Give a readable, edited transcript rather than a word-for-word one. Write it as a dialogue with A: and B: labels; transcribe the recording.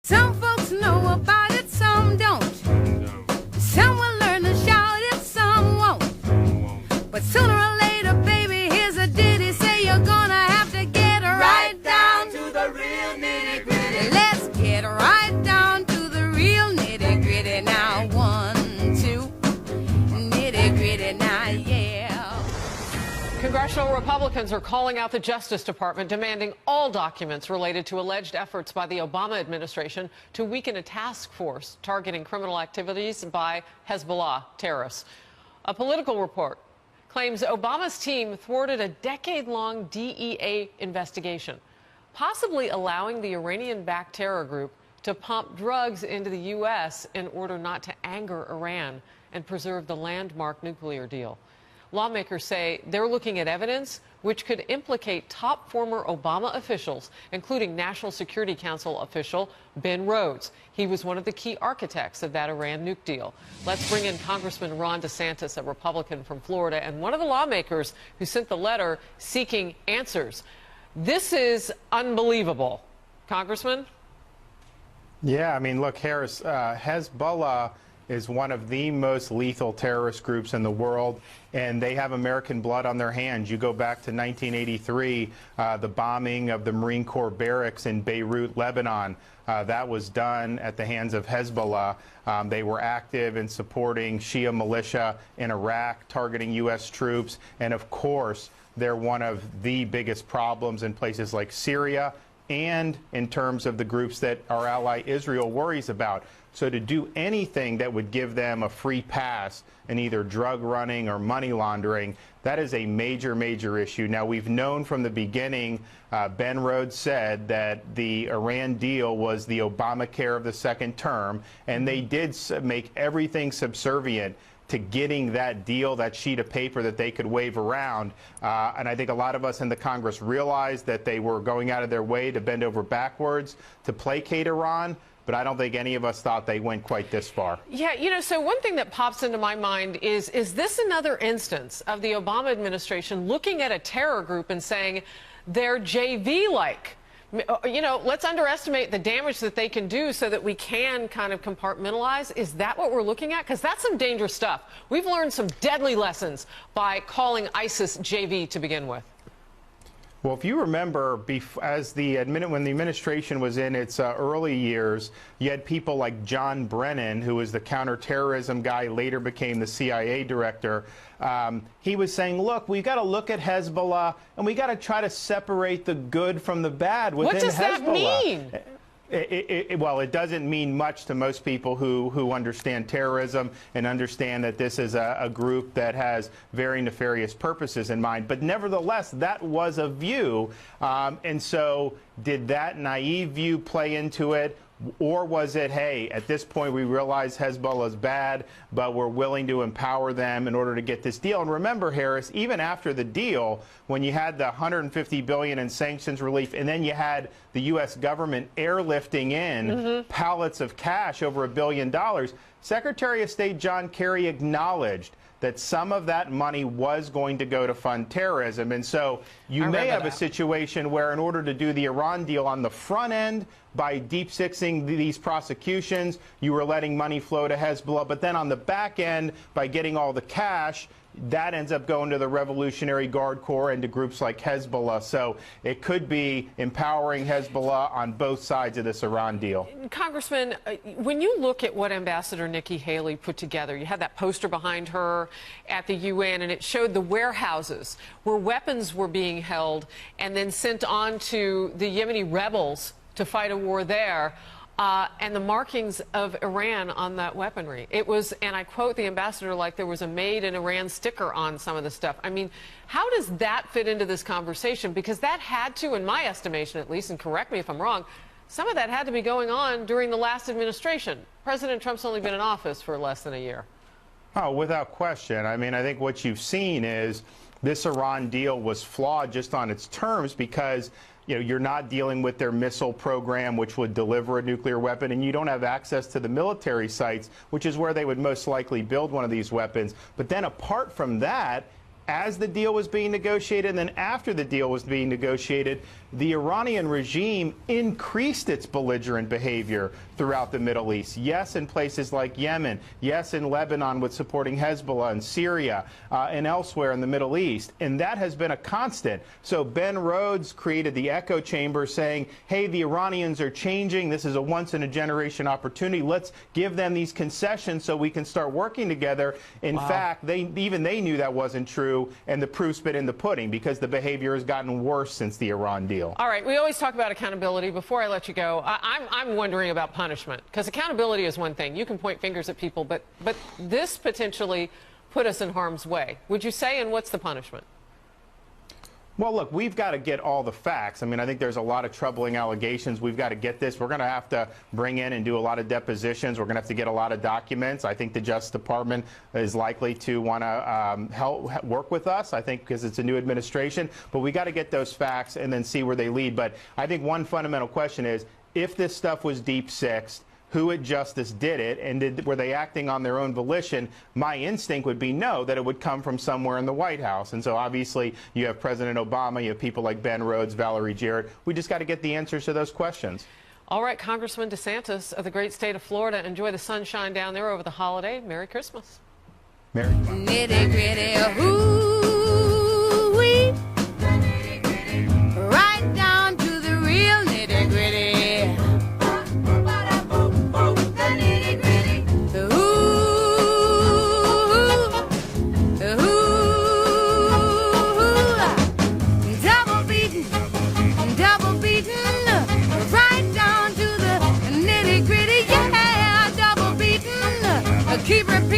A: Some folks know about it, some don't. Some will learn to shout it, some won't. But sooner or later, baby, here's a ditty. Say you're gonna have to get right down to the real nitty-gritty. Let's get right down to the real nitty-gritty now. 1, 2, nitty-gritty now, yeah.
B: Congressional Republicans are calling out the Justice Department, demanding all documents related to alleged efforts by the Obama administration to weaken a task force targeting criminal activities by Hezbollah terrorists. A Political report claims Obama's team thwarted a decade-long DEA investigation, possibly allowing the Iranian-backed terror group to pump drugs into the U.S. in order not to anger Iran and preserve the landmark nuclear deal. Lawmakers say they're looking at evidence which could implicate top former Obama officials, including National Security Council official Ben Rhodes. He was one of the key architects of that Iran nuke deal. Let's bring in Congressman Ron DeSantis, a Republican from Florida, and one of the lawmakers who sent the letter seeking answers. This is unbelievable. Congressman?
C: Yeah, I mean, look, Harris, Hezbollah is one of the most lethal terrorist groups in the world, and they have American blood on their hands. You go back to 1983, the bombing of the Marine Corps barracks in Beirut, Lebanon. That was done at the hands of Hezbollah. They were active in supporting Shia militia in Iraq, targeting U.S. troops, and of course, they're one of the biggest problems in places like Syria and in terms of the groups that our ally Israel worries about. So to do anything that would give them a free pass in either drug running or money laundering, that is a major, major issue. Now, we've known from the beginning, Ben Rhodes said that the Iran deal was the Obamacare of the second term, and they did make everything subservient to getting that deal, that sheet of paper that they could wave around. And I think a lot of us in the Congress realized that they were going out of their way to bend over backwards to placate Iran. But I don't think any of us thought they went quite this far.
B: Yeah, you know, so one thing that pops into my mind is this another instance of the Obama administration looking at a terror group and saying they're JV-like? You know, let's underestimate the damage that they can do so that we can kind of compartmentalize. Is that what we're looking at? Because that's some dangerous stuff. We've learned some deadly lessons by calling ISIS JV to begin with.
C: Well, if you remember, when the administration was in its early years, you had people like John Brennan, who was the counterterrorism guy, later became the CIA director. He was saying, look, we've got to look at Hezbollah, and we got to try to separate the good from the bad within Hezbollah.
B: What does that mean?
C: Well, it doesn't mean much to most people who understand terrorism and understand that this is a group that has very nefarious purposes in mind. But nevertheless, that was a view. And so did that naive view play into it? Or was it, hey, at this point we realize Hezbollah is bad, but we're willing to empower them in order to get this deal? And remember, Harris, even after the deal, when you had the $150 billion in sanctions relief, and then you had the U.S. government airlifting in pallets of cash over $1 billion, Secretary of State John Kerry acknowledged that some of that money was going to go to fund terrorism. And so you may have a situation where in order to do the Iran deal on the front end, by deep-sixing these prosecutions, you were letting money flow to Hezbollah. But then on the back end, by getting all the cash, that ends up going to the Revolutionary Guard Corps and to groups like Hezbollah. So it could be empowering Hezbollah on both sides of this Iran deal.
B: Congressman, when you look at what Ambassador Nikki Haley put together, you had that poster behind her at the UN, and it showed the warehouses where weapons were being held and then sent on to the Yemeni rebels to fight a war there, and the markings of Iran on that weaponry. It was, and I quote the ambassador, like there was a made in Iran sticker on some of the stuff. I mean, how does that fit into this conversation? Because that had to, in my estimation at least, and correct me if I'm wrong, some of that had to be going on during the last administration. President Trump's only been in office for less than a year.
C: Oh, without question. I mean, I think what you've seen is this Iran deal was flawed just on its terms because you're not dealing with their missile program, which would deliver a nuclear weapon, and you don't have access to the military sites, which is where they would most likely build one of these weapons. But then apart from that, as the deal was being negotiated and then after the deal was being negotiated, the Iranian regime increased its belligerent behavior throughout the Middle East. Yes, in places like Yemen. Yes, in Lebanon with supporting Hezbollah, and Syria, and elsewhere in the Middle East. And that has been a constant. So Ben Rhodes created the echo chamber saying, hey, the Iranians are changing. This is a once-in-a-generation opportunity. Let's give them these concessions so we can start working together. In fact, even they knew that wasn't true, and the proof's been in the pudding because the behavior has gotten worse since the Iran deal.
B: All right, we always talk about accountability. Before I let you go, I'm wondering about punishment, because accountability is one thing. You can point fingers at people, but this potentially put us in harm's way. Would you say, and what's the punishment?
C: Well, look, we've got to get all the facts. I mean, I think there's a lot of troubling allegations. We've got to get this. We're going to have to bring in and do a lot of depositions. We're going to have to get a lot of documents. I think the Justice Department is likely to want to help work with us, I think, because it's a new administration. But we got to get those facts and then see where they lead. But I think one fundamental question is, if this stuff was deep-sixed, who at Justice did it, and were they acting on their own volition? My instinct would be no, that it would come from somewhere in the White House. And so obviously you have President Obama, you have people like Ben Rhodes, Valerie Jarrett. We just got to get the answers to those questions.
B: All right, Congressman DeSantis of the great state of Florida, enjoy the sunshine down there over the holiday. Merry Christmas.
C: Merry Christmas.
A: Nitty-gritty, ooh-wee. Right down to the real nitty-gritty. Keep repeating.